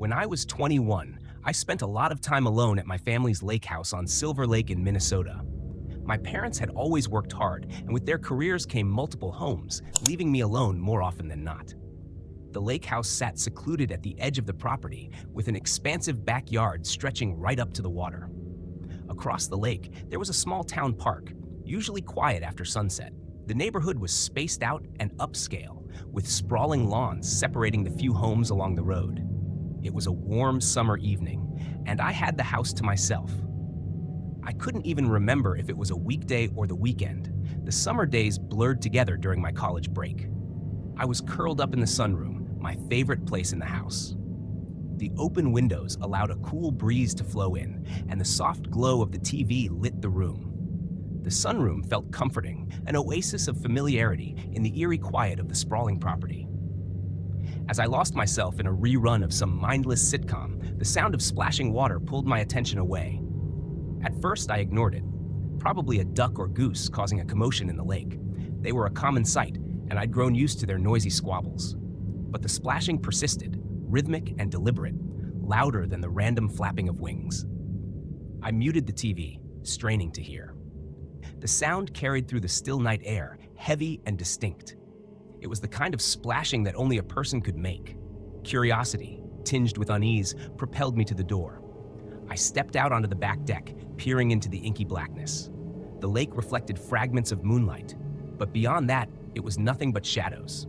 When I was 21, I spent a lot of time alone at my family's lake house on Silver Lake in Minnesota. My parents had always worked hard, and with their careers came multiple homes, leaving me alone more often than not. The lake house sat secluded at the edge of the property, with an expansive backyard stretching right up to the water. Across the lake, there was a small town park, usually quiet after sunset. The neighborhood was spaced out and upscale, with sprawling lawns separating the few homes along the road. It was a warm summer evening, and I had the house to myself. I couldn't even remember if it was a weekday or the weekend. The summer days blurred together during my college break. I was curled up in the sunroom, my favorite place in the house. The open windows allowed a cool breeze to flow in, and the soft glow of the TV lit the room. The sunroom felt comforting, an oasis of familiarity in the eerie quiet of the sprawling property. As I lost myself in a rerun of some mindless sitcom, the sound of splashing water pulled my attention away. At first, I ignored it. Probably a duck or goose causing a commotion in the lake. They were a common sight, and I'd grown used to their noisy squabbles. But the splashing persisted, rhythmic and deliberate, louder than the random flapping of wings. I muted the TV, straining to hear. The sound carried through the still night air, heavy and distinct. It was the kind of splashing that only a person could make. Curiosity, tinged with unease, propelled me to the door. I stepped out onto the back deck, peering into the inky blackness. The lake reflected fragments of moonlight, but beyond that, it was nothing but shadows.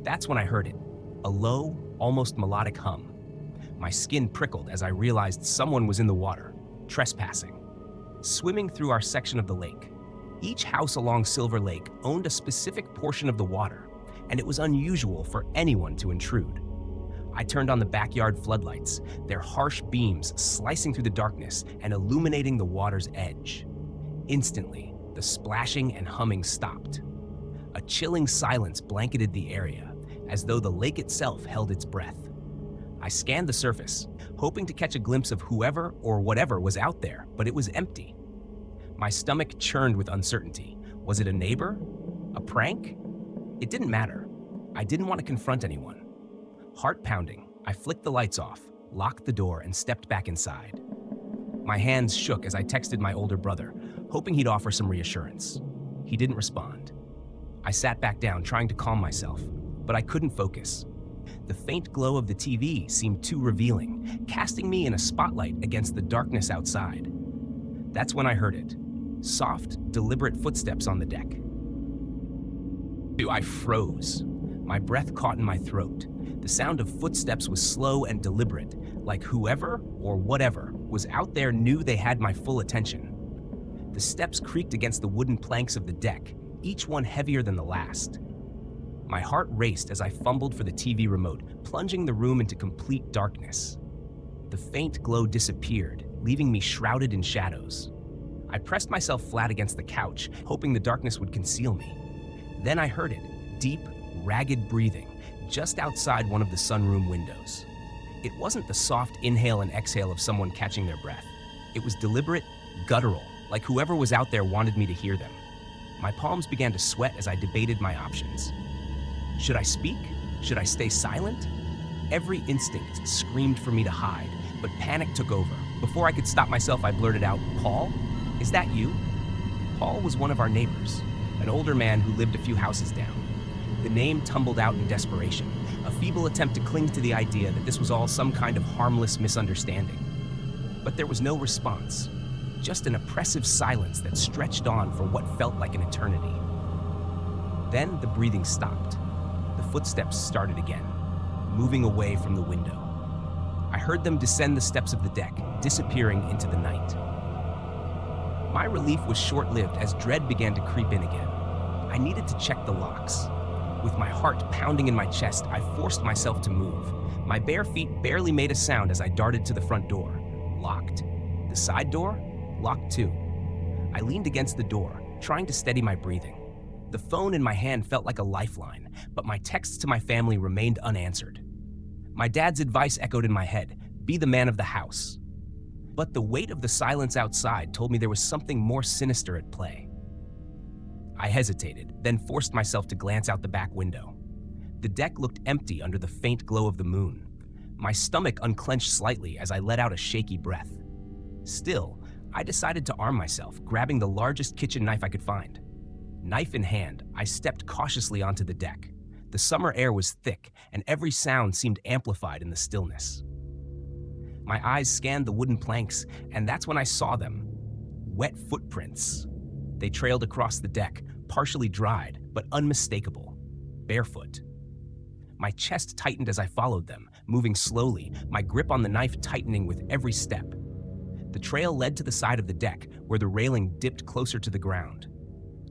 That's when I heard it, a low, almost melodic hum. My skin prickled as I realized someone was in the water, trespassing. Swimming through our section of the lake. Each house along Silver Lake owned a specific portion of the water, and it was unusual for anyone to intrude. I turned on the backyard floodlights, their harsh beams slicing through the darkness and illuminating the water's edge. Instantly, the splashing and humming stopped. A chilling silence blanketed the area, as though the lake itself held its breath. I scanned the surface, hoping to catch a glimpse of whoever or whatever was out there, but it was empty. My stomach churned with uncertainty. Was it a neighbor? A prank? It didn't matter. I didn't want to confront anyone. Heart pounding, I flicked the lights off, locked the door, and stepped back inside. My hands shook as I texted my older brother, hoping he'd offer some reassurance. He didn't respond. I sat back down, trying to calm myself, but I couldn't focus. The faint glow of the TV seemed too revealing, casting me in a spotlight against the darkness outside. That's when I heard it. Soft, deliberate footsteps on the deck. I froze. My breath caught in my throat. The sound of footsteps was slow and deliberate, like whoever or whatever was out there knew they had my full attention. The steps creaked against the wooden planks of the deck, each one heavier than the last. My heart raced as I fumbled for the TV remote, plunging the room into complete darkness. The faint glow disappeared, leaving me shrouded in shadows. I pressed myself flat against the couch, hoping the darkness would conceal me. Then I heard it, deep, ragged breathing, just outside one of the sunroom windows. It wasn't the soft inhale and exhale of someone catching their breath. It was deliberate, guttural, like whoever was out there wanted me to hear them. My palms began to sweat as I debated my options. Should I speak? Should I stay silent? Every instinct screamed for me to hide, but panic took over. Before I could stop myself, I blurted out, "Paul? Is that you?" Paul was one of our neighbors, an older man who lived a few houses down. The name tumbled out in desperation, a feeble attempt to cling to the idea that this was all some kind of harmless misunderstanding. But there was no response, just an oppressive silence that stretched on for what felt like an eternity. Then the breathing stopped. The footsteps started again, moving away from the window. I heard them descend the steps of the deck, disappearing into the night. My relief was short-lived as dread began to creep in again. I needed to check the locks. With my heart pounding in my chest, I forced myself to move. My bare feet barely made a sound as I darted to the front door. Locked. The side door? Locked too. I leaned against the door, trying to steady my breathing. The phone in my hand felt like a lifeline, but my texts to my family remained unanswered. My dad's advice echoed in my head, be the man of the house. But the weight of the silence outside told me there was something more sinister at play. I hesitated, then forced myself to glance out the back window. The deck looked empty under the faint glow of the moon. My stomach unclenched slightly as I let out a shaky breath. Still, I decided to arm myself, grabbing the largest kitchen knife I could find. Knife in hand, I stepped cautiously onto the deck. The summer air was thick, and every sound seemed amplified in the stillness. My eyes scanned the wooden planks, and that's when I saw them. Wet footprints. They trailed across the deck, partially dried, but unmistakable. Barefoot. My chest tightened as I followed them, moving slowly, my grip on the knife tightening with every step. The trail led to the side of the deck, where the railing dipped closer to the ground.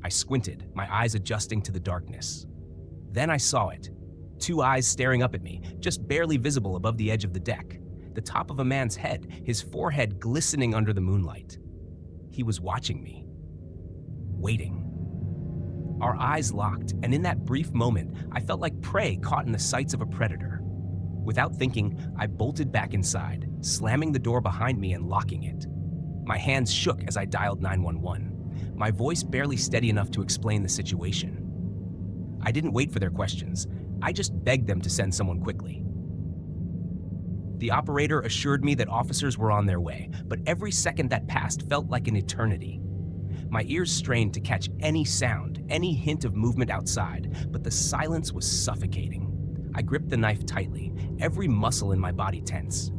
I squinted, my eyes adjusting to the darkness. Then I saw it. Two eyes staring up at me, just barely visible above the edge of the deck. The top of a man's head, his forehead glistening under the moonlight. He was watching me. Waiting. Our eyes locked, and in that brief moment, I felt like prey caught in the sights of a predator. Without thinking, I bolted back inside, slamming the door behind me and locking it. My hands shook as I dialed 911, my voice barely steady enough to explain the situation. I didn't wait for their questions. I just begged them to send someone quickly. The operator assured me that officers were on their way, but every second that passed felt like an eternity. My ears strained to catch any sound, any hint of movement outside, but the silence was suffocating. I gripped the knife tightly, every muscle in my body tense.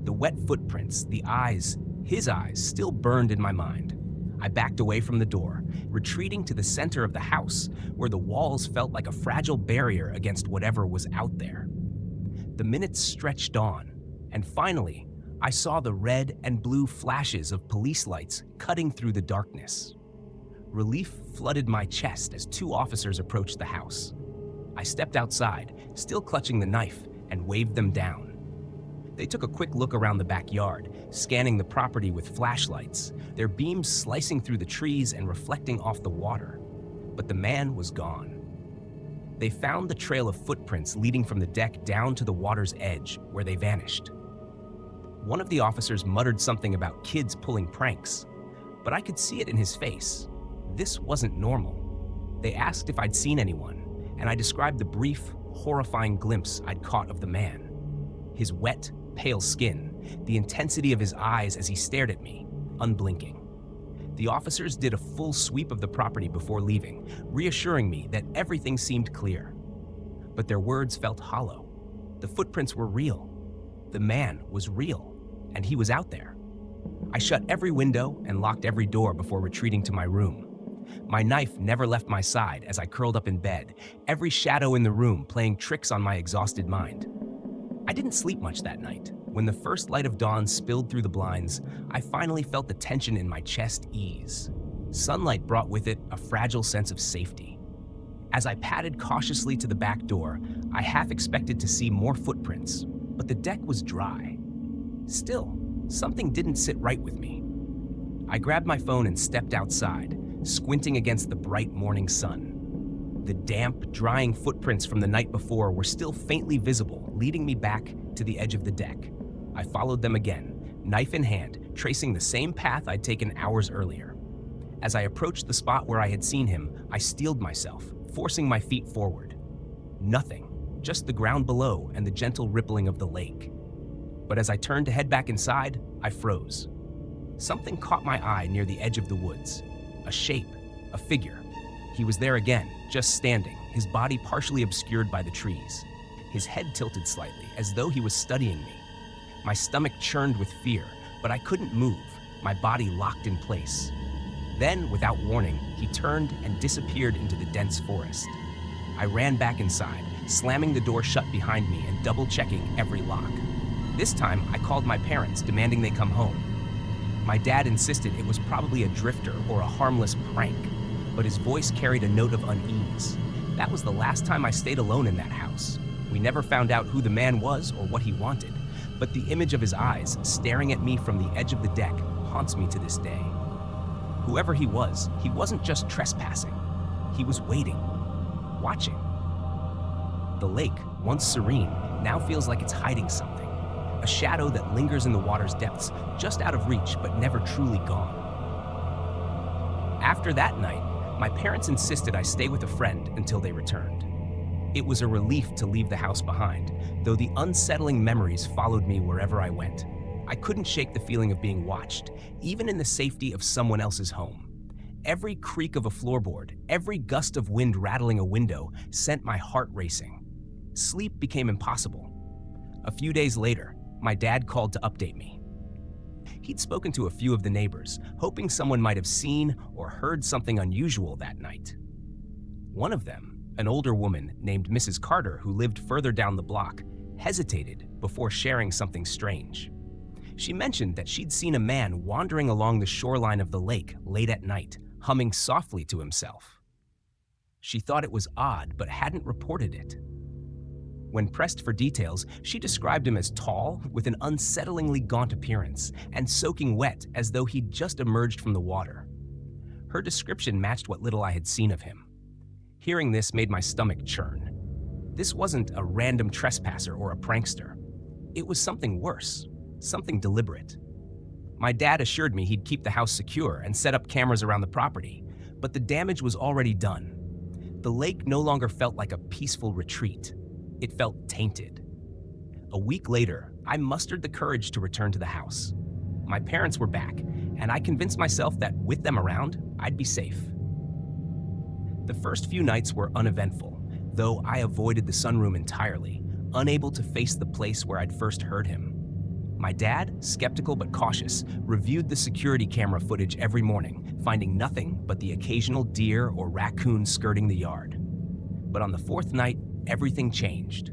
The wet footprints, the eyes, his eyes, still burned in my mind. I backed away from the door, retreating to the center of the house, where the walls felt like a fragile barrier against whatever was out there. The minutes stretched on, and finally, I saw the red and blue flashes of police lights cutting through the darkness. Relief flooded my chest as two officers approached the house. I stepped outside, still clutching the knife, and waved them down. They took a quick look around the backyard, scanning the property with flashlights, their beams slicing through the trees and reflecting off the water. But the man was gone. They found the trail of footprints leading from the deck down to the water's edge, where they vanished. One of the officers muttered something about kids pulling pranks, but I could see it in his face. This wasn't normal. They asked if I'd seen anyone, and I described the brief, horrifying glimpse I'd caught of the man. His wet, pale skin, the intensity of his eyes as he stared at me, unblinking. The officers did a full sweep of the property before leaving, reassuring me that everything seemed clear. But their words felt hollow. The footprints were real. The man was real, and he was out there. I shut every window and locked every door before retreating to my room. My knife never left my side as I curled up in bed, every shadow in the room playing tricks on my exhausted mind. I didn't sleep much that night. When the first light of dawn spilled through the blinds, I finally felt the tension in my chest ease. Sunlight brought with it a fragile sense of safety. As I padded cautiously to the back door, I half expected to see more footprints, but the deck was dry. Still, something didn't sit right with me. I grabbed my phone and stepped outside, squinting against the bright morning sun. The damp, drying footprints from the night before were still faintly visible, leading me back to the edge of the deck. I followed them again, knife in hand, tracing the same path I'd taken hours earlier. As I approached the spot where I had seen him, I steeled myself, forcing my feet forward. Nothing, just the ground below and the gentle rippling of the lake. But as I turned to head back inside, I froze. Something caught my eye near the edge of the woods. A shape, a figure. He was there again, just standing, his body partially obscured by the trees. His head tilted slightly, as though he was studying me. My stomach churned with fear, but I couldn't move, my body locked in place. Then, without warning, he turned and disappeared into the dense forest. I ran back inside, slamming the door shut behind me and double-checking every lock. This time, I called my parents, demanding they come home. My dad insisted it was probably a drifter or a harmless prank, but his voice carried a note of unease. That was the last time I stayed alone in that house. We never found out who the man was or what he wanted, but the image of his eyes staring at me from the edge of the deck haunts me to this day. Whoever he wasn't just trespassing. He was waiting, watching. The lake, once serene, now feels like it's hiding something. A shadow that lingers in the water's depths, just out of reach but never truly gone. After that night, my parents insisted I stay with a friend until they returned. It was a relief to leave the house behind, though the unsettling memories followed me wherever I went. I couldn't shake the feeling of being watched, even in the safety of someone else's home. Every creak of a floorboard, every gust of wind rattling a window sent my heart racing. Sleep became impossible. A few days later, my dad called to update me. He'd spoken to a few of the neighbors, hoping someone might have seen or heard something unusual that night. One of them, an older woman named Mrs. Carter who lived further down the block, hesitated before sharing something strange. She mentioned that she'd seen a man wandering along the shoreline of the lake late at night, humming softly to himself. She thought it was odd, but hadn't reported it. When pressed for details, she described him as tall, with an unsettlingly gaunt appearance, and soaking wet as though he'd just emerged from the water. Her description matched what little I had seen of him. Hearing this made my stomach churn. This wasn't a random trespasser or a prankster. It was something worse, something deliberate. My dad assured me he'd keep the house secure and set up cameras around the property, but the damage was already done. The lake no longer felt like a peaceful retreat. It felt tainted. A week later, I mustered the courage to return to the house. My parents were back, and I convinced myself that with them around, I'd be safe. The first few nights were uneventful, though I avoided the sunroom entirely, unable to face the place where I'd first heard him. My dad, skeptical but cautious, reviewed the security camera footage every morning, finding nothing but the occasional deer or raccoon skirting the yard. But on the fourth night, everything changed.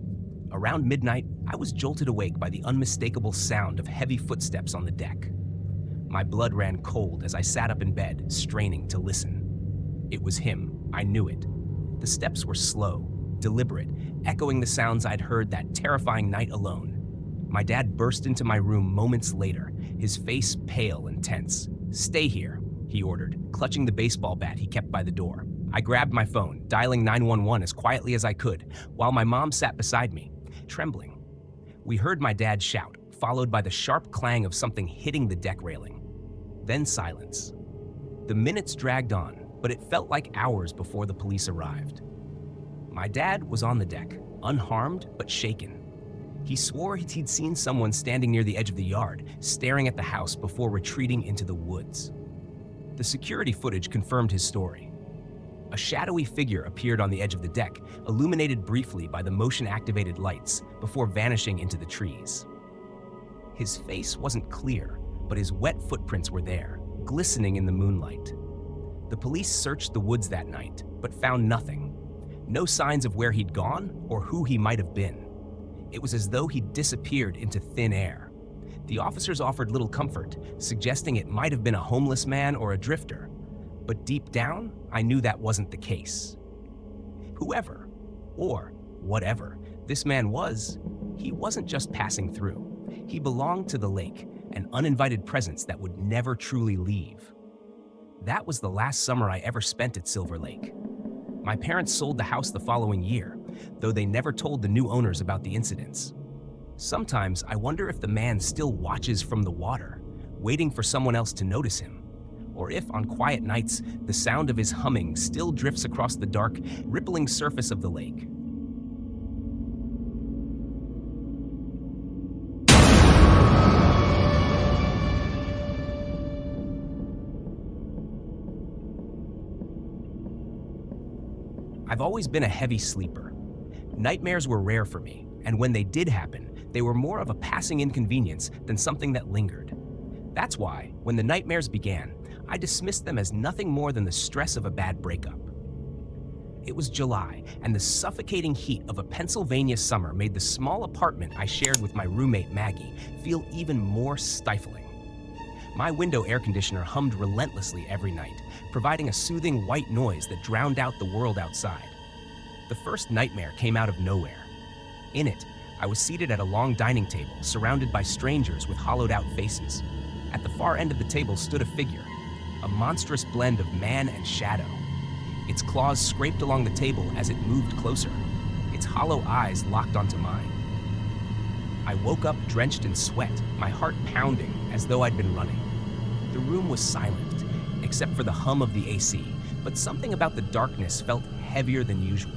Around midnight, I was jolted awake by the unmistakable sound of heavy footsteps on the deck. My blood ran cold as I sat up in bed, straining to listen. It was him. I knew it. The steps were slow, deliberate, echoing the sounds I'd heard that terrifying night alone. My dad burst into my room moments later, his face pale and tense. "Stay here," he ordered, clutching the baseball bat he kept by the door. I grabbed my phone, dialing 911 as quietly as I could, while my mom sat beside me, trembling. We heard my dad shout, followed by the sharp clang of something hitting the deck railing. Then silence. The minutes dragged on, but it felt like hours before the police arrived. My dad was on the deck, unharmed but shaken. He swore he'd seen someone standing near the edge of the yard, staring at the house before retreating into the woods. The security footage confirmed his story. A shadowy figure appeared on the edge of the deck, illuminated briefly by the motion-activated lights, before vanishing into the trees. His face wasn't clear, but his wet footprints were there, glistening in the moonlight. The police searched the woods that night, but found nothing. No signs of where he'd gone or who he might have been. It was as though he'd disappeared into thin air. The officers offered little comfort, suggesting it might have been a homeless man or a drifter. But deep down, I knew that wasn't the case. Whoever, or whatever, this man was, he wasn't just passing through. He belonged to the lake, an uninvited presence that would never truly leave. That was the last summer I ever spent at Silver Lake. My parents sold the house the following year, though they never told the new owners about the incidents. Sometimes I wonder if the man still watches from the water, waiting for someone else to notice him, or if on quiet nights the sound of his humming still drifts across the dark, rippling surface of the lake. I've always been a heavy sleeper. Nightmares were rare for me, and when they did happen, they were more of a passing inconvenience than something that lingered. That's why, when the nightmares began, I dismissed them as nothing more than the stress of a bad breakup. It was July, and the suffocating heat of a Pennsylvania summer made the small apartment I shared with my roommate Maggie feel even more stifling. My window air conditioner hummed relentlessly every night, providing a soothing white noise that drowned out the world outside. The first nightmare came out of nowhere. In it, I was seated at a long dining table, surrounded by strangers with hollowed-out faces. At the far end of the table stood a figure, a monstrous blend of man and shadow. Its claws scraped along the table as it moved closer, its hollow eyes locked onto mine. I woke up drenched in sweat, my heart pounding as though I'd been running. The room was silent, except for the hum of the AC, but something about the darkness felt heavier than usual.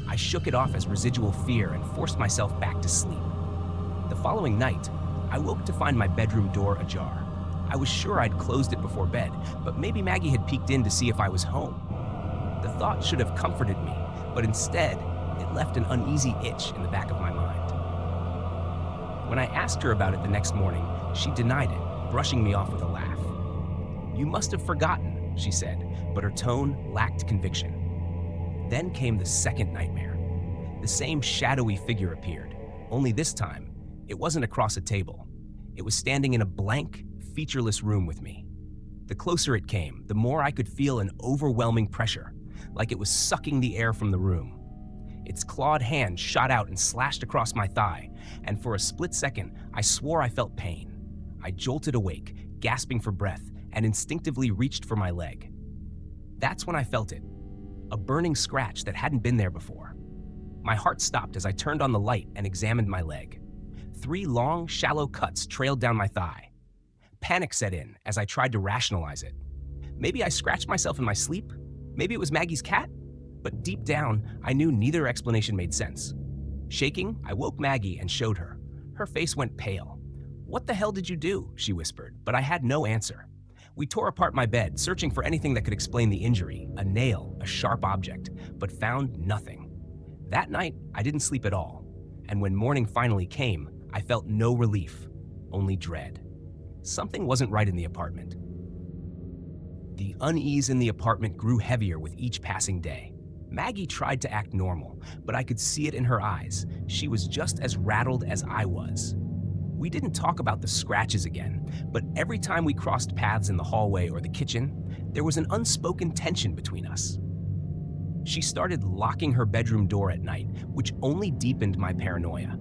I shook it off as residual fear and forced myself back to sleep. The following night, I woke to find my bedroom door ajar. I was sure I'd closed it before bed, but maybe Maggie had peeked in to see if I was home. The thought should have comforted me, but instead, it left an uneasy itch in the back of my mind. When I asked her about it the next morning, she denied it, brushing me off with a laugh. "You must have forgotten," she said, but her tone lacked conviction. Then came the second nightmare. The same shadowy figure appeared, only this time, it wasn't across a table. It was standing in a blank, featureless room with me. The closer it came, the more I could feel an overwhelming pressure, like it was sucking the air from the room. Its clawed hand shot out and slashed across my thigh, and for a split second, I swore I felt pain. I jolted awake, gasping for breath, and instinctively reached for my leg. That's when I felt it, a burning scratch that hadn't been there before. My heart stopped as I turned on the light and examined my leg. 3 long, shallow cuts trailed down my thigh. Panic set in as I tried to rationalize it. Maybe I scratched myself in my sleep? Maybe it was Maggie's cat? But deep down, I knew neither explanation made sense. Shaking, I woke Maggie and showed her. Her face went pale. "What the hell did you do?" she whispered, but I had no answer. We tore apart my bed, searching for anything that could explain the injury, a nail, a sharp object, but found nothing. That night, I didn't sleep at all, and when morning finally came, I felt no relief, only dread. Something wasn't right in the apartment. The unease in the apartment grew heavier with each passing day. Maggie tried to act normal, but I could see it in her eyes. She was just as rattled as I was. We didn't talk about the scratches again, but every time we crossed paths in the hallway or the kitchen, there was an unspoken tension between us. She started locking her bedroom door at night, which only deepened my paranoia.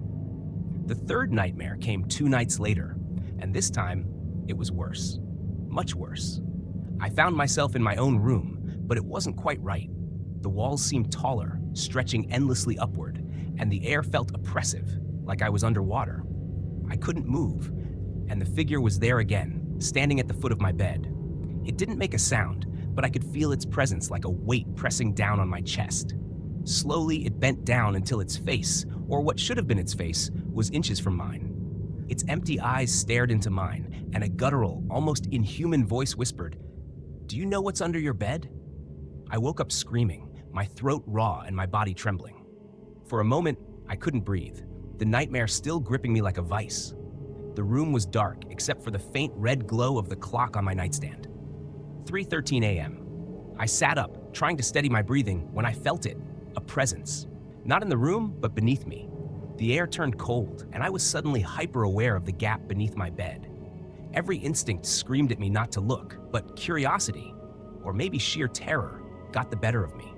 The third nightmare came 2 nights later, and this time, it was worse. Much worse. I found myself in my own room, but it wasn't quite right. The walls seemed taller, stretching endlessly upward, and the air felt oppressive, like I was underwater. I couldn't move, and the figure was there again, standing at the foot of my bed. It didn't make a sound, but I could feel its presence like a weight pressing down on my chest. Slowly, it bent down until its face, or what should have been its face, was inches from mine. Its empty eyes stared into mine, and a guttural, almost inhuman voice whispered, "Do you know what's under your bed?" I woke up screaming, my throat raw and my body trembling. For a moment, I couldn't breathe, the nightmare still gripping me like a vice. The room was dark, except for the faint red glow of the clock on my nightstand. 3:13 a.m. I sat up, trying to steady my breathing, when I felt it, a presence. Not in the room, but beneath me. The air turned cold, and I was suddenly hyper-aware of the gap beneath my bed. Every instinct screamed at me not to look, but curiosity, or maybe sheer terror, got the better of me.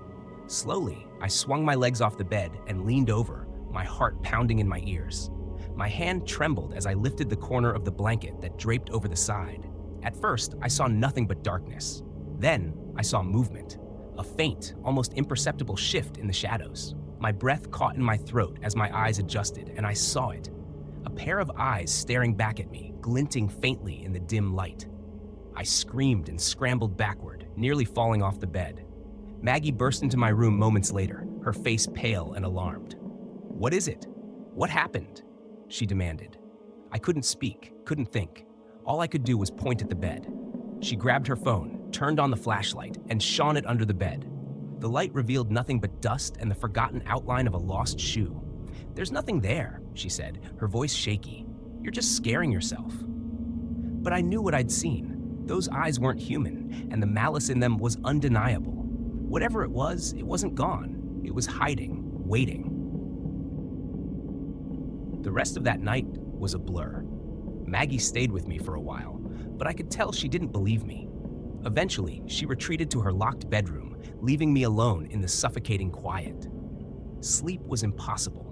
Slowly, I swung my legs off the bed and leaned over, my heart pounding in my ears. My hand trembled as I lifted the corner of the blanket that draped over the side. At first, I saw nothing but darkness. Then, I saw movement, a faint, almost imperceptible shift in the shadows. My breath caught in my throat as my eyes adjusted, and I saw it. A pair of eyes staring back at me, glinting faintly in the dim light. I screamed and scrambled backward, nearly falling off the bed. Maggie burst into my room moments later, her face pale and alarmed. "What is it? What happened?" she demanded. I couldn't speak, couldn't think. All I could do was point at the bed. She grabbed her phone, turned on the flashlight, and shone it under the bed. The light revealed nothing but dust and the forgotten outline of a lost shoe. "There's nothing there," she said, her voice shaky. "You're just scaring yourself." But I knew what I'd seen. Those eyes weren't human, and the malice in them was undeniable. Whatever it wasn't gone. It was hiding, waiting. The rest of that night was a blur. Maggie stayed with me for a while, but I could tell she didn't believe me. Eventually, she retreated to her locked bedroom, leaving me alone in the suffocating quiet. Sleep was impossible.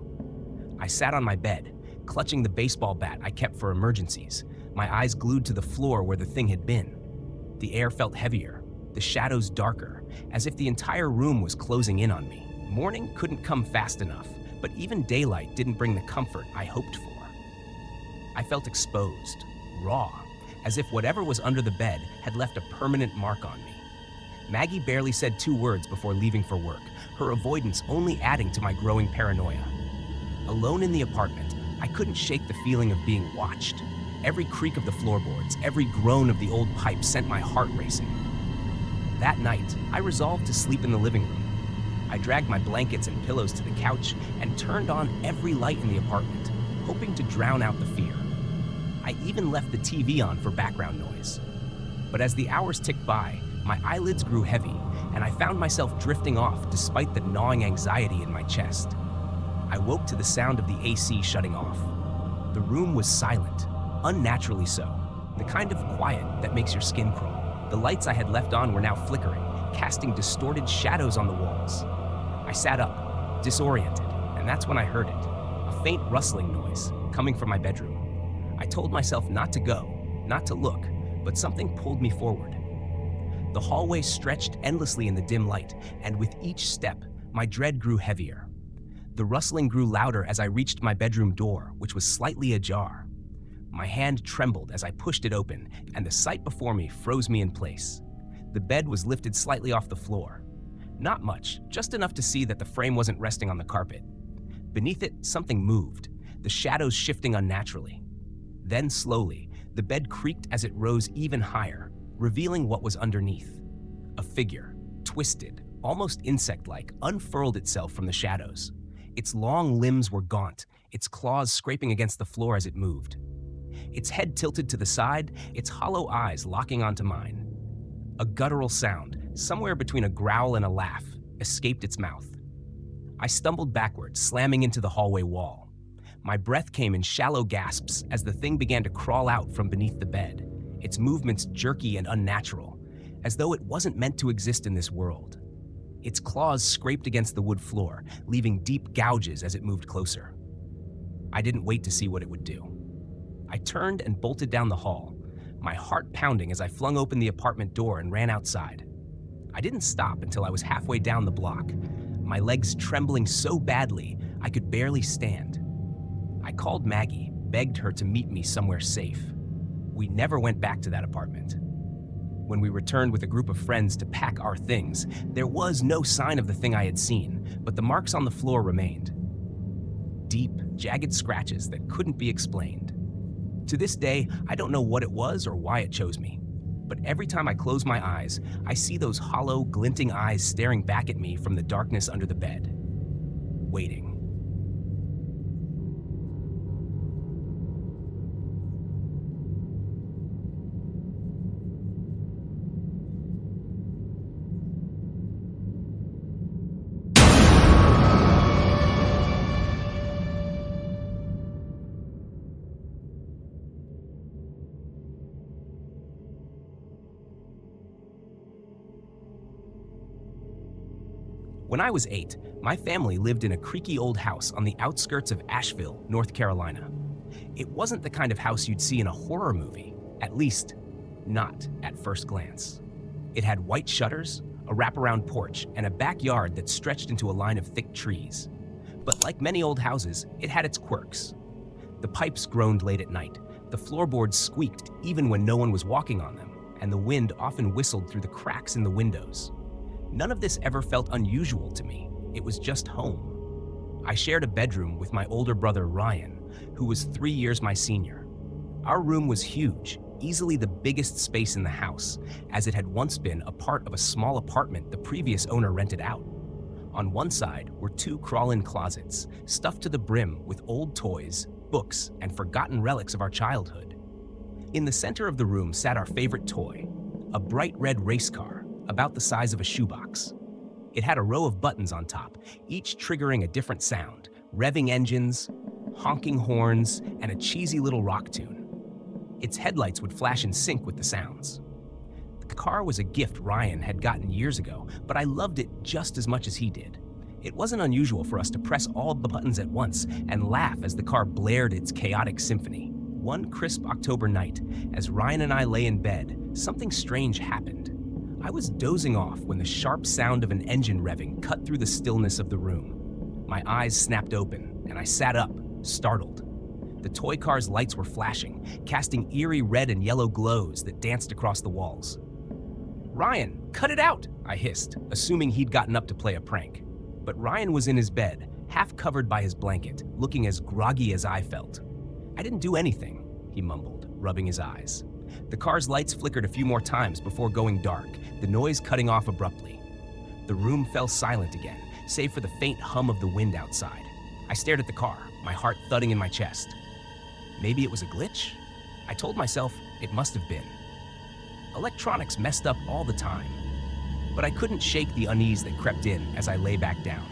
I sat on my bed, clutching the baseball bat I kept for emergencies, my eyes glued to the floor where the thing had been. The air felt heavier, the shadows darker, as if the entire room was closing in on me. Morning couldn't come fast enough, but even daylight didn't bring the comfort I hoped for. I felt exposed, raw, as if whatever was under the bed had left a permanent mark on me. Maggie barely said 2 words before leaving for work, her avoidance only adding to my growing paranoia. Alone in the apartment, I couldn't shake the feeling of being watched. Every creak of the floorboards, every groan of the old pipe sent my heart racing. That night, I resolved to sleep in the living room. I dragged my blankets and pillows to the couch and turned on every light in the apartment, hoping to drown out the fear. I even left the TV on for background noise. But as the hours ticked by, my eyelids grew heavy, and I found myself drifting off despite the gnawing anxiety in my chest. I woke to the sound of the AC shutting off. The room was silent, unnaturally so, the kind of quiet that makes your skin crawl. The lights I had left on were now flickering, casting distorted shadows on the walls. I sat up, disoriented, and that's when I heard it, a faint rustling noise coming from my bedroom. I told myself not to go, not to look, but something pulled me forward. The hallway stretched endlessly in the dim light, and with each step, my dread grew heavier. The rustling grew louder as I reached my bedroom door, which was slightly ajar. My hand trembled as I pushed it open, and the sight before me froze me in place. The bed was lifted slightly off the floor. Not much, just enough to see that the frame wasn't resting on the carpet. Beneath it, something moved, the shadows shifting unnaturally. Then slowly, the bed creaked as it rose even higher, revealing what was underneath. A figure, twisted, almost insect-like, unfurled itself from the shadows. Its long limbs were gaunt, its claws scraping against the floor as it moved. Its head tilted to the side, its hollow eyes locking onto mine. A guttural sound, somewhere between a growl and a laugh, escaped its mouth. I stumbled backward, slamming into the hallway wall. My breath came in shallow gasps as the thing began to crawl out from beneath the bed, its movements jerky and unnatural, as though it wasn't meant to exist in this world. Its claws scraped against the wood floor, leaving deep gouges as it moved closer. I didn't wait to see what it would do. I turned and bolted down the hall, my heart pounding as I flung open the apartment door and ran outside. I didn't stop until I was halfway down the block, my legs trembling so badly I could barely stand. I called Maggie, begged her to meet me somewhere safe. We never went back to that apartment. When we returned with a group of friends to pack our things, there was no sign of the thing I had seen, but the marks on the floor remained. Deep, jagged scratches that couldn't be explained. To this day, I don't know what it was or why it chose me. But every time I close my eyes, I see those hollow, glinting eyes staring back at me from the darkness under the bed. Waiting. When I was 8, my family lived in a creaky old house on the outskirts of Asheville, North Carolina. It wasn't the kind of house you'd see in a horror movie, at least, not at first glance. It had white shutters, a wraparound porch, and a backyard that stretched into a line of thick trees. But like many old houses, it had its quirks. The pipes groaned late at night, the floorboards squeaked even when no one was walking on them, and the wind often whistled through the cracks in the windows. None of this ever felt unusual to me. It was just home. I shared a bedroom with my older brother Ryan, who was 3 years my senior. Our room was huge, easily the biggest space in the house, as it had once been a part of a small apartment the previous owner rented out. On one side were 2 crawl-in closets, stuffed to the brim with old toys, books, and forgotten relics of our childhood. In the center of the room sat our favorite toy, a bright red race car, about the size of a shoebox. It had a row of buttons on top, each triggering a different sound, revving engines, honking horns, and a cheesy little rock tune. Its headlights would flash in sync with the sounds. The car was a gift Ryan had gotten years ago, but I loved it just as much as he did. It wasn't unusual for us to press all the buttons at once and laugh as the car blared its chaotic symphony. One crisp October night, as Ryan and I lay in bed, something strange happened. I was dozing off when the sharp sound of an engine revving cut through the stillness of the room. My eyes snapped open, and I sat up, startled. The toy car's lights were flashing, casting eerie red and yellow glows that danced across the walls. "Ryan, cut it out!" I hissed, assuming he'd gotten up to play a prank. But Ryan was in his bed, half covered by his blanket, looking as groggy as I felt. "I didn't do anything," he mumbled, rubbing his eyes. The car's lights flickered a few more times before going dark, the noise cutting off abruptly. The room fell silent again, save for the faint hum of the wind outside. I stared at the car, my heart thudding in my chest. Maybe it was a glitch? I told myself it must have been. Electronics messed up all the time. But I couldn't shake the unease that crept in as I lay back down.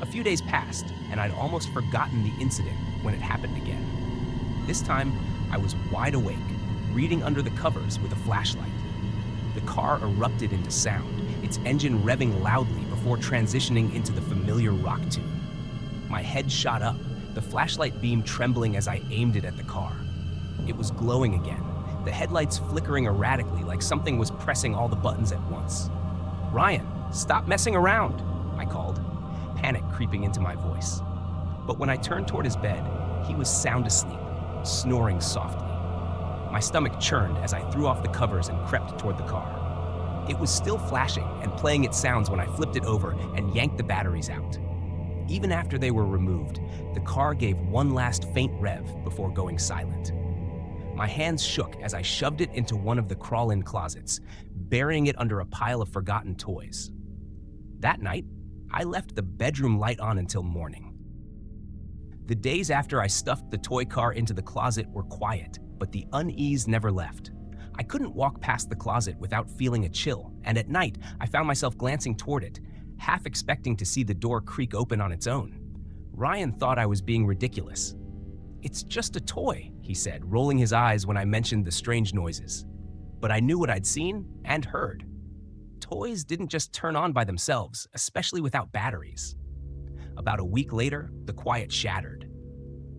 A few days passed, and I'd almost forgotten the incident when it happened again. This time, I was wide awake, reading under the covers with a flashlight. The car erupted into sound, its engine revving loudly before transitioning into the familiar rock tune. My head shot up, the flashlight beam trembling as I aimed it at the car. It was glowing again, the headlights flickering erratically like something was pressing all the buttons at once. "Ryan, stop messing around," I called, panic creeping into my voice. But when I turned toward his bed, he was sound asleep, snoring softly. My stomach churned as I threw off the covers and crept toward the car. It was still flashing and playing its sounds when I flipped it over and yanked the batteries out. Even after they were removed, the car gave one last faint rev before going silent. My hands shook as I shoved it into one of the crawl-in closets, burying it under a pile of forgotten toys. That night, I left the bedroom light on until morning. The days after I stuffed the toy car into the closet were quiet, but the unease never left. I couldn't walk past the closet without feeling a chill, and at night, I found myself glancing toward it, half expecting to see the door creak open on its own. Ryan thought I was being ridiculous. "It's just a toy," he said, rolling his eyes when I mentioned the strange noises. But I knew what I'd seen and heard. Toys didn't just turn on by themselves, especially without batteries. About a week later, the quiet shattered.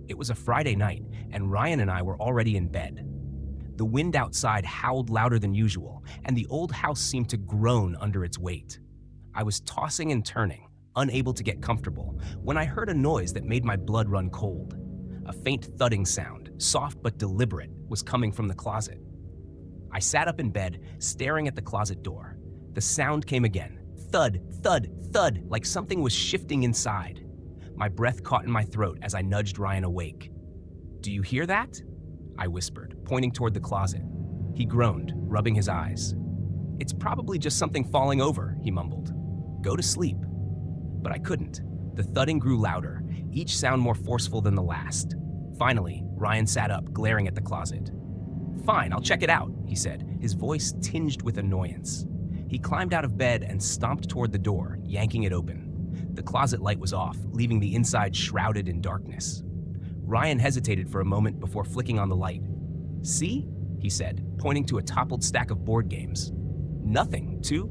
It was a Friday night, and Ryan and I were already in bed. The wind outside howled louder than usual, and the old house seemed to groan under its weight. I was tossing and turning, unable to get comfortable, when I heard a noise that made my blood run cold. A faint thudding sound, soft but deliberate, was coming from the closet. I sat up in bed, staring at the closet door. The sound came again. Thud, thud, thud, like something was shifting inside. My breath caught in my throat as I nudged Ryan awake. "Do you hear that?" I whispered, pointing toward the closet. He groaned, rubbing his eyes. "It's probably just something falling over," he mumbled. "Go to sleep." But I couldn't. The thudding grew louder, each sound more forceful than the last. Finally, Ryan sat up, glaring at the closet. "Fine, I'll check it out," he said, his voice tinged with annoyance. He climbed out of bed and stomped toward the door, yanking it open. The closet light was off, leaving the inside shrouded in darkness. Ryan hesitated for a moment before flicking on the light. "See?" he said, pointing to a toppled stack of board games. "Nothing, too?"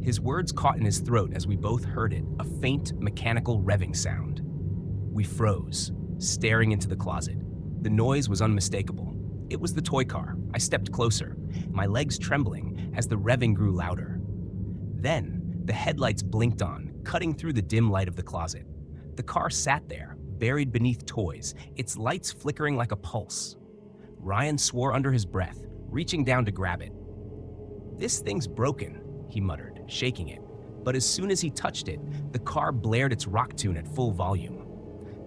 His words caught in his throat as we both heard it, a faint, mechanical revving sound. We froze, staring into the closet. The noise was unmistakable. It was the toy car. I stepped closer, my legs trembling as the revving grew louder. Then, the headlights blinked on, cutting through the dim light of the closet. The car sat there, buried beneath toys, its lights flickering like a pulse. Ryan swore under his breath, reaching down to grab it. "This thing's broken," he muttered, shaking it. But as soon as he touched it, the car blared its rock tune at full volume.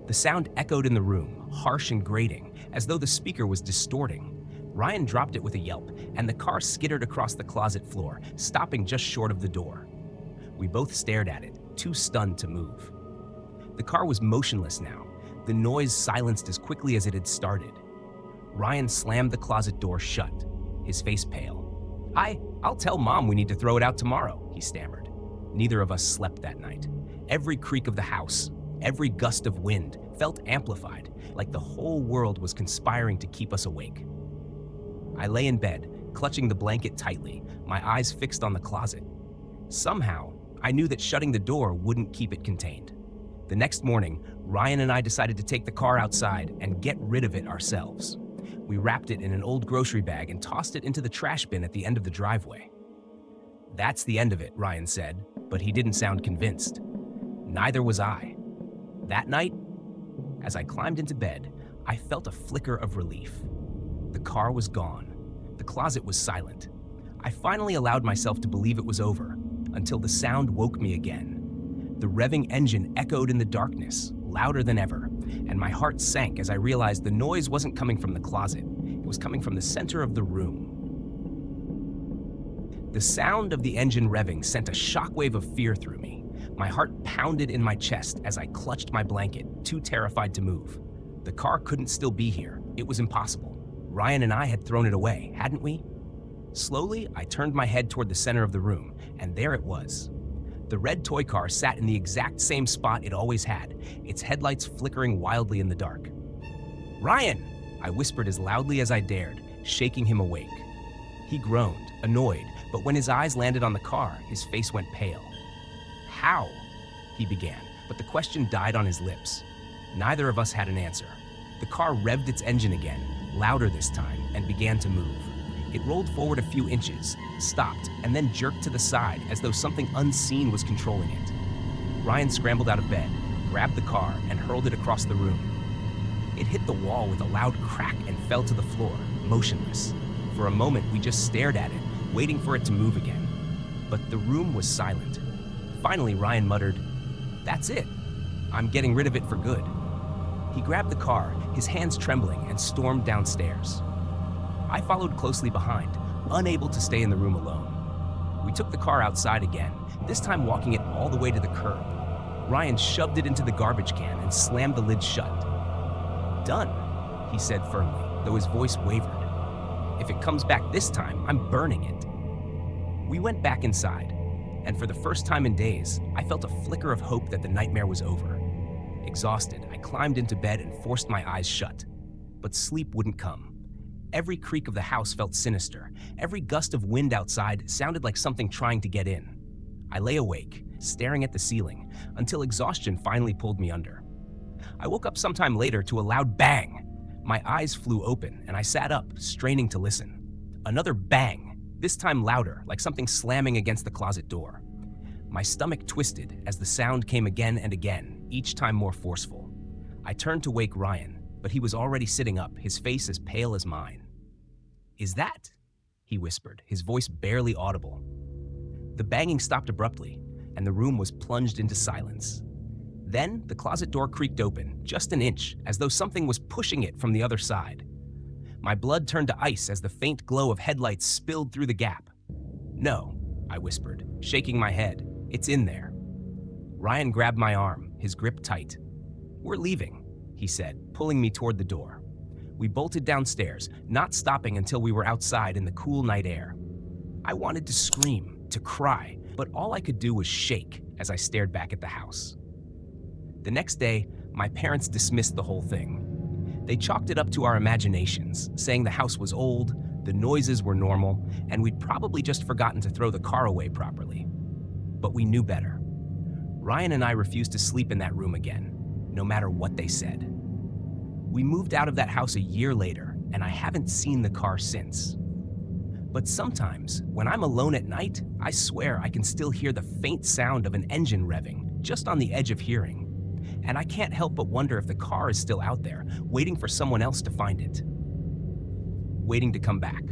The sound echoed in the room, harsh and grating, as though the speaker was distorting. Ryan dropped it with a yelp, and the car skittered across the closet floor, stopping just short of the door. We both stared at it, too stunned to move. The car was motionless now, the noise silenced as quickly as it had started. Ryan slammed the closet door shut, his face pale. I'll tell Mom we need to throw it out tomorrow," he stammered. Neither of us slept that night. Every creak of the house, every gust of wind felt amplified, like the whole world was conspiring to keep us awake. I lay in bed, clutching the blanket tightly, my eyes fixed on the closet. Somehow, I knew that shutting the door wouldn't keep it contained. The next morning, Ryan and I decided to take the car outside and get rid of it ourselves. We wrapped it in an old grocery bag and tossed it into the trash bin at the end of the driveway. "That's the end of it," Ryan said, but he didn't sound convinced. Neither was I. That night, as I climbed into bed, I felt a flicker of relief. The car was gone. The closet was silent. I finally allowed myself to believe it was over, until the sound woke me again. The revving engine echoed in the darkness, louder than ever, and my heart sank as I realized the noise wasn't coming from the closet. It was coming from the center of the room. The sound of the engine revving sent a shockwave of fear through me. My heart pounded in my chest as I clutched my blanket, too terrified to move. The car couldn't still be here. It was impossible. Ryan and I had thrown it away, hadn't we? Slowly, I turned my head toward the center of the room, and there it was. The red toy car sat in the exact same spot it always had, its headlights flickering wildly in the dark. "Ryan!" I whispered as loudly as I dared, shaking him awake. He groaned, annoyed, but when his eyes landed on the car, his face went pale. "How?" he began, but the question died on his lips. Neither of us had an answer. The car revved its engine again, louder this time, and began to move. It rolled forward a few inches, stopped, and then jerked to the side as though something unseen was controlling it. Ryan scrambled out of bed, grabbed the car, and hurled it across the room. It hit the wall with a loud crack and fell to the floor, motionless. For a moment, we just stared at it, waiting for it to move again. But the room was silent. Finally, Ryan muttered, "That's it. I'm getting rid of it for good." He grabbed the car, his hands trembling, and stormed downstairs. I followed closely behind, unable to stay in the room alone. We took the car outside again, this time walking it all the way to the curb. Ryan shoved it into the garbage can and slammed the lid shut. "Done," he said firmly, though his voice wavered. "If it comes back this time, I'm burning it." We went back inside, and for the first time in days, I felt a flicker of hope that the nightmare was over. Exhausted, I climbed into bed and forced my eyes shut. But sleep wouldn't come. Every creak of the house felt sinister. Every gust of wind outside sounded like something trying to get in. I lay awake, staring at the ceiling, until exhaustion finally pulled me under. I woke up sometime later to a loud bang. My eyes flew open, and I sat up, straining to listen. Another bang, this time louder, like something slamming against the closet door. My stomach twisted as the sound came again and again, each time more forceful. I turned to wake Ryan, but he was already sitting up, his face as pale as mine. "Is that?" he whispered, his voice barely audible. The banging stopped abruptly, and the room was plunged into silence. Then the closet door creaked open, just an inch, as though something was pushing it from the other side. My blood turned to ice as the faint glow of headlights spilled through the gap. "No," I whispered, shaking my head. "It's in there." Ryan grabbed my arm, his grip tight. "We're leaving," he said, pulling me toward the door. We bolted downstairs, not stopping until we were outside in the cool night air. I wanted to scream, to cry, but all I could do was shake as I stared back at the house. The next day, my parents dismissed the whole thing. They chalked it up to our imaginations, saying the house was old, the noises were normal, and we'd probably just forgotten to throw the car away properly. But we knew better. Ryan and I refused to sleep in that room again, no matter what they said. We moved out of that house a year later, and I haven't seen the car since. But sometimes, when I'm alone at night, I swear I can still hear the faint sound of an engine revving, just on the edge of hearing. And I can't help but wonder if the car is still out there, waiting for someone else to find it. Waiting to come back.